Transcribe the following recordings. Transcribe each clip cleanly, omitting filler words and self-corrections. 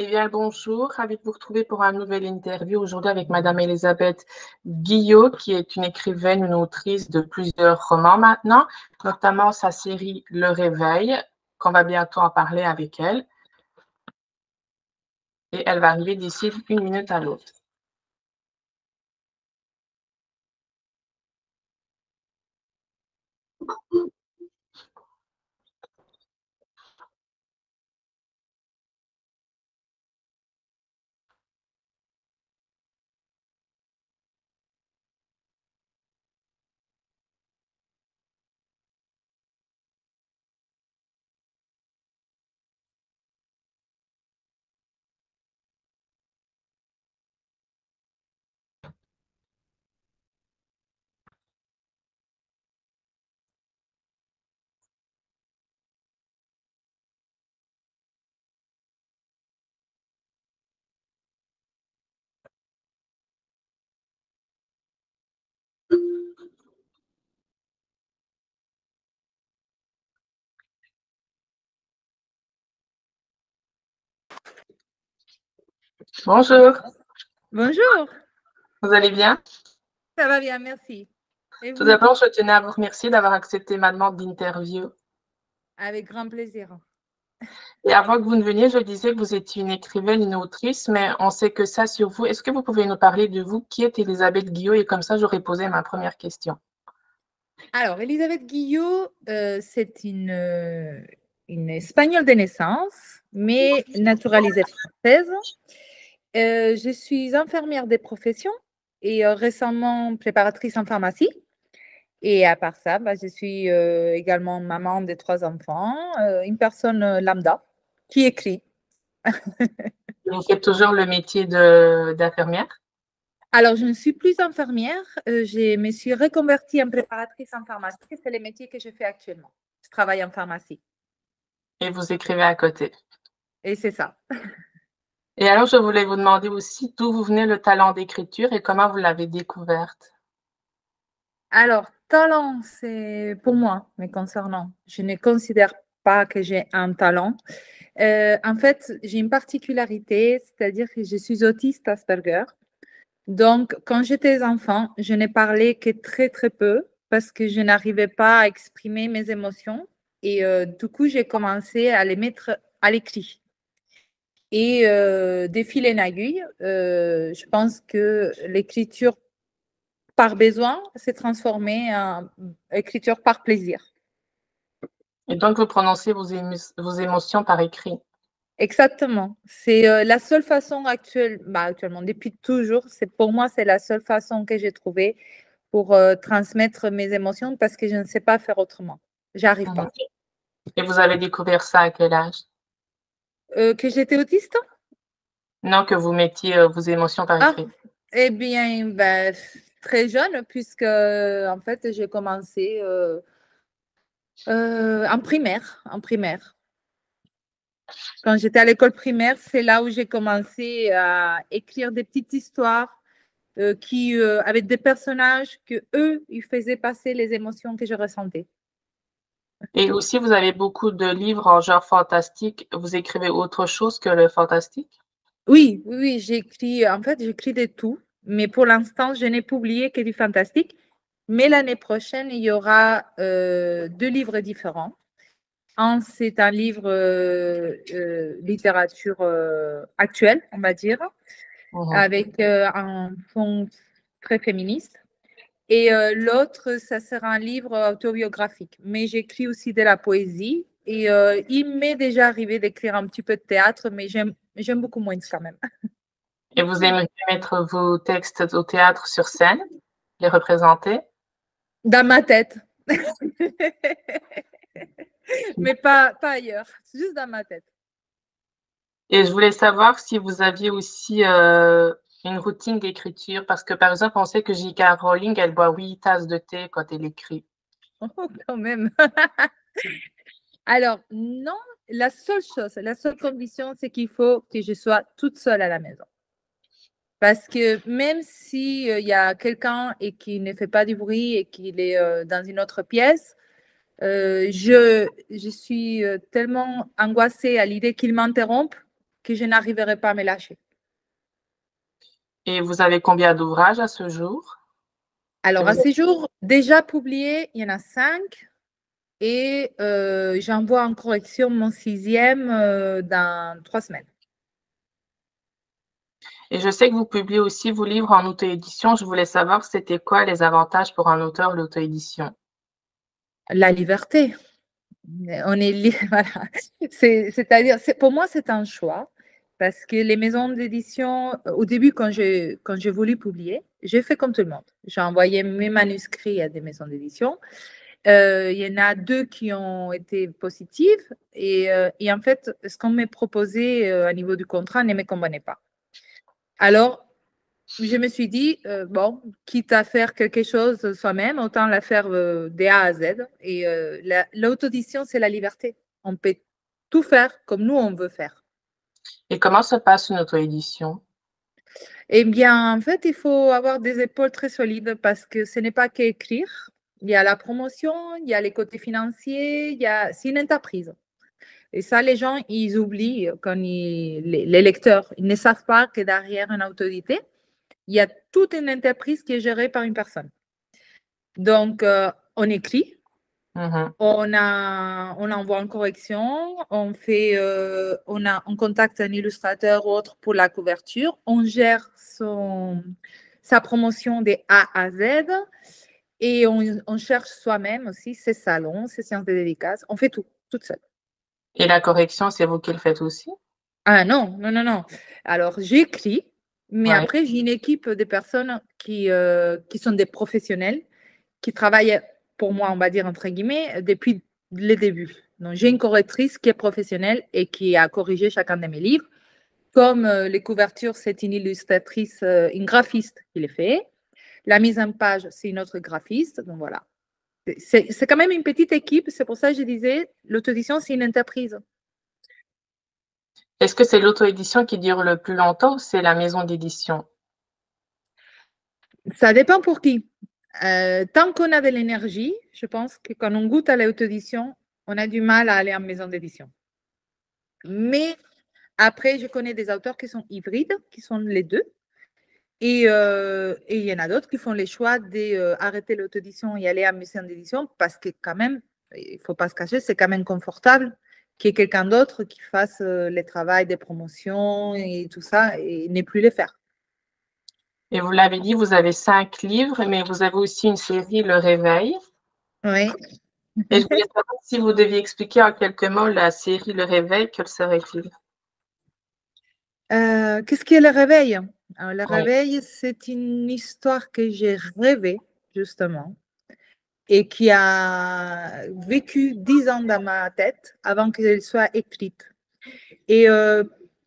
Eh bien, bonjour, ravi de vous retrouver pour un nouvel interview aujourd'hui avec Madame Elisabeth Guillot, qui est une écrivaine, une autrice de plusieurs romans maintenant, notamment sa série Le Réveil, qu'on va bientôt en parler avec elle. Et elle va arriver d'ici une minute à l'autre. Bonjour, Bonjour, vous allez bien? ça va bien, merci. Et Tout vous? d'abord, je tenais à vous remercier d'avoir accepté ma demande d'interview. Avec grand plaisir. Et avant que vous ne veniez, je disais que vous étiez une écrivaine, une autrice, mais on sait que ça sur vous. Est-ce que vous pouvez nous parler de vous? Qui est Elisabeth Guillot? Et comme ça, j'aurais posé ma première question. Alors, Elisabeth Guillot, c'est une Espagnole de naissance, mais naturalisée française. Je suis infirmière de profession et récemment préparatrice en pharmacie. Et à part ça, je suis également maman de 3 enfants, une personne lambda qui écrit. Vous faites toujours le métier d'infirmière? Alors, je ne suis plus infirmière. Je me suis reconvertie en préparatrice en pharmacie. C'est le métier que je fais actuellement. Je travaille en pharmacie. Et vous écrivez à côté. Et c'est ça. Et alors, je voulais vous demander aussi d'où vous venez le talent d'écriture et comment vous l'avez découverte. Alors, talent, c'est pour moi, mais concernant, je ne considère pas que j'ai un talent. En fait, j'ai une particularité, c'est-à-dire que je suis autiste Asperger. Donc, quand j'étais enfant, je ne parlais que très, très peu parce que je n'arrivais pas à exprimer mes émotions. Et du coup, j'ai commencé à les mettre à l'écrit. Et de fil en aiguille, je pense que l'écriture par besoin s'est transformée en écriture par plaisir. Et donc, vous prononcez vos émotions par écrit. Exactement. C'est la seule façon actuellement, depuis toujours, pour moi, c'est la seule façon que j'ai trouvée pour transmettre mes émotions parce que je ne sais pas faire autrement. J'arrive pas. Et vous avez découvert ça à quel âge? Que j'étais autiste? Non, que vous mettiez vos émotions par Ah, écrit. eh bien, très jeune, puisque en fait, j'ai commencé en primaire. En primaire. Quand j'étais à l'école primaire, c'est là où j'ai commencé à écrire des petites histoires qui avec des personnages que eux, ils faisaient passer les émotions que je ressentais. Et aussi, vous avez beaucoup de livres en genre fantastique. Vous écrivez autre chose que le fantastique? Oui, oui, oui, j'écris, en fait, j'écris de tout, mais pour l'instant, je n'ai publié que du fantastique. Mais l'année prochaine, il y aura 2 livres différents. Un, c'est un livre littérature actuelle, on va dire, avec un fond très féministe. Et l'autre, ça sera un livre autobiographique. Mais j'écris aussi de la poésie. Et il m'est déjà arrivé d'écrire un petit peu de théâtre, mais j'aime beaucoup moins quand même. Et vous aimeriez mettre vos textes au théâtre sur scène, les représenter? Dans ma tête. Mais pas ailleurs, juste dans ma tête. Et je voulais savoir si vous aviez aussi une routine d'écriture, parce que par exemple, on sait que J.K. Rowling, elle boit 8 tasses de thé quand elle écrit. Oh, quand même. Alors, non, la seule chose, la seule condition, c'est qu'il faut que je sois toute seule à la maison. Parce que même s'il y a quelqu'un et qui ne fait pas du bruit et qu'il est dans une autre pièce, je suis tellement angoissée à l'idée qu'il m'interrompe que je n'arriverai pas à me lâcher. Et vous avez combien d'ouvrages à ce jour? Alors, à ce jour, déjà publié, il y en a 5 et j'envoie en correction mon 6e dans 3 semaines. Et je sais que vous publiez aussi vos livres en auto-édition. Je voulais savoir c'était quoi les avantages pour un auteur de l'auto-édition? La liberté. On est voilà. C'est-à-dire, pour moi, c'est un choix parce que les maisons d'édition, au début, quand j'ai voulu publier, j'ai fait comme tout le monde. J'ai envoyé mes manuscrits à des maisons d'édition. Il y en a 2 qui ont été positives et en fait, ce qu'on m'a proposé à niveau du contrat ne me convenait pas. Alors, je me suis dit, bon, quitte à faire quelque chose soi-même, autant la faire de A à Z. Et l'auto-édition, c'est la liberté. On peut tout faire comme nous, on veut faire. Et comment se passe une auto-édition? Eh bien, en fait, il faut avoir des épaules très solides parce que ce n'est pas qu'écrire. Il y a la promotion, il y a les côtés financiers, c'est une entreprise. Et ça, les gens, ils oublient quand les lecteurs, ils ne savent pas que derrière une autorité, il y a toute une entreprise qui est gérée par une personne. Donc, on écrit, on envoie en correction, on contacte un illustrateur ou autre pour la couverture, on gère sa promotion des A à Z et on cherche soi-même aussi ses salons, ses séances de dédicaces. On fait tout, toute seule. Et la correction, c'est vous qui le faites aussi? Ah non, non, non, non. Alors, j'écris, mais Ouais. après, j'ai une équipe de personnes qui sont des professionnels, qui travaillent pour moi, on va dire, entre guillemets, depuis le début. Donc, j'ai une correctrice qui est professionnelle et qui a corrigé chacun de mes livres. Comme les couvertures, c'est une illustratrice, une graphiste qui les fait. La mise en page, c'est une autre graphiste. Donc, voilà. C'est quand même une petite équipe. C'est pour ça que je disais, l'auto-édition, c'est une entreprise. Est-ce que c'est l'auto-édition qui dure le plus longtemps ou c'est la maison d'édition? Ça dépend pour qui. Tant qu'on a de l'énergie, je pense que quand on goûte à l'auto-édition, on a du mal à aller en maison d'édition. Mais après, je connais des auteurs qui sont hybrides, qui sont les deux. Et il y en a d'autres qui font les choix d'arrêter l'auto-édition et aller en maison d'édition parce que quand même, il ne faut pas se cacher, c'est quand même confortable qu'il y ait quelqu'un d'autre qui fasse le travail des promotions et tout ça et ne plus les faire. Et vous l'avez dit, vous avez 5 livres, mais vous avez aussi une série, Le Réveil. Oui. Et je voulais savoir si vous deviez expliquer en quelques mots la série Le Réveil, quel serait-il? Qu'est-ce qui est le réveil? Alors, le Oui. réveil, c'est une histoire que j'ai rêvée, justement, et qui a vécu 10 ans dans ma tête avant qu'elle soit écrite. Et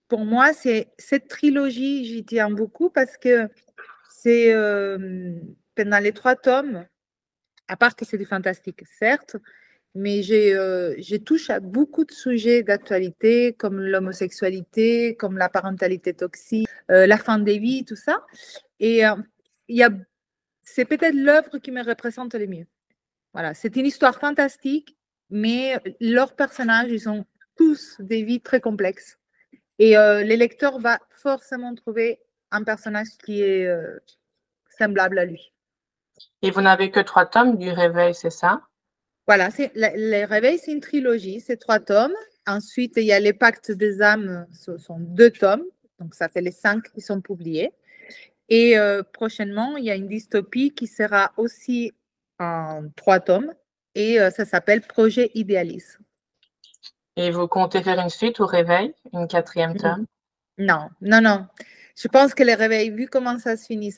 pour moi, cette trilogie, j'y tiens beaucoup parce que c'est pendant les 3 tomes, à part que c'est du fantastique, certes, mais je touche à beaucoup de sujets d'actualité, comme l'homosexualité, comme la parentalité toxique, la fin des vies, tout ça. Et c'est peut-être l'œuvre qui me représente le mieux. Voilà, c'est une histoire fantastique, mais leurs personnages, ils ont tous des vies très complexes. Et le lecteur va forcément trouver un personnage qui est semblable à lui. Et vous n'avez que 3 tomes du Réveil, c'est ça? Voilà, les Réveils, c'est une trilogie, c'est 3 tomes. Ensuite, il y a Les Pactes des âmes, ce sont 2 tomes. Donc, ça fait les 5 qui sont publiés. Et prochainement, il y a une dystopie qui sera aussi en 3 tomes. Et ça s'appelle Projet Idéaliste. Et vous comptez faire une suite au Réveil, une 4e tome? Non, non, non. Je pense que les Réveils, vu comment ça se finit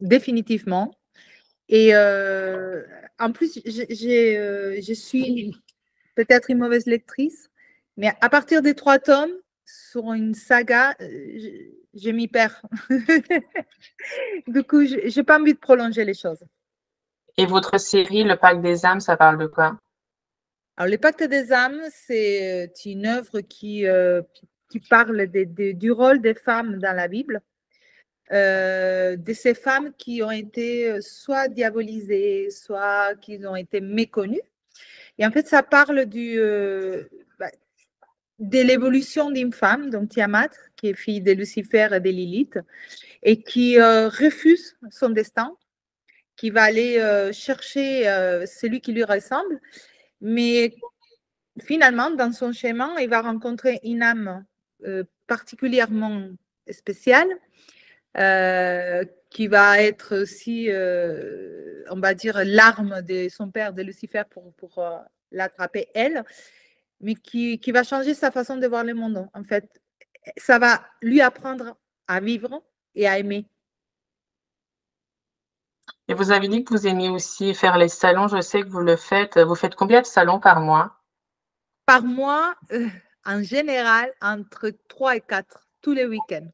définitivement. Et en plus, je suis peut-être une mauvaise lectrice, mais à partir des 3 tomes, sur une saga, je m'y perds. Du coup, je n'ai pas envie de prolonger les choses. Et votre série, Le Pacte des âmes, ça parle de quoi? Alors, Le Pacte des âmes, c'est une œuvre qui parle du rôle des femmes dans la Bible. De ces femmes qui ont été soit diabolisées, soit qui ont été méconnues. Et en fait, ça parle de l'évolution d'une femme, donc Tiamat, qui est fille de Lucifer et de Lilith, et qui refuse son destin, qui va aller chercher celui qui lui ressemble, mais finalement, dans son chemin, il va rencontrer une âme particulièrement spéciale, qui va être aussi, on va dire, l'arme de son père, de Lucifer, pour l'attraper, elle, mais qui va changer sa façon de voir le monde. En fait, ça va lui apprendre à vivre et à aimer. Et vous avez dit que vous aimiez aussi faire les salons. Je sais que vous le faites. Vous faites combien de salons par mois? Par mois, en général, entre 3 et 4, tous les week-ends.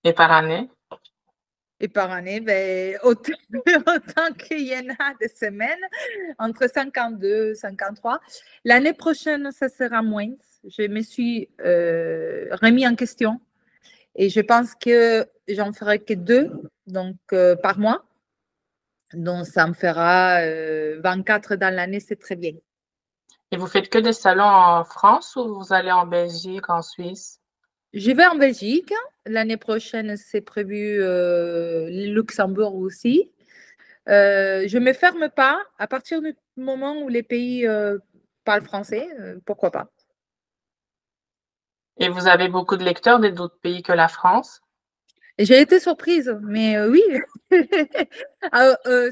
Et par année? Et par année, ben, autant, autant qu'il y en a des semaines, entre 52 et 53. L'année prochaine, ça sera moins. Je me suis remis en question et je pense que j'en ferai que 2 donc, par mois. Donc, ça me fera 24 dans l'année, c'est très bien. Et vous faites que des salons en France ou vous allez en Belgique, en Suisse? Je vais en Belgique. L'année prochaine, c'est prévu Luxembourg aussi. Je ne me ferme pas à partir du moment où les pays parlent français, pourquoi pas. Et vous avez beaucoup de lecteurs d'autres pays que la France? J'ai été surprise, mais oui,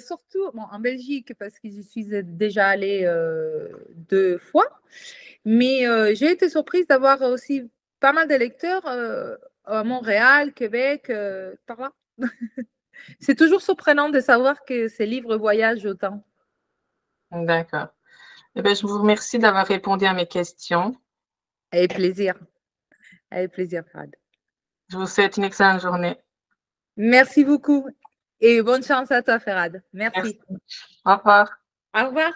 surtout bon, en Belgique parce que j'y suis déjà allée 2 fois, mais j'ai été surprise d'avoir aussi pas mal de lecteurs à Montréal, Québec, par là. C'est toujours surprenant de savoir que ces livres voyagent autant. D'accord. Eh bien, je vous remercie d'avoir répondu à mes questions. Avec plaisir. Avec plaisir, Fad. Je vous souhaite une excellente journée. Merci beaucoup et bonne chance à toi, Ferrad. Merci. Au revoir. Au revoir.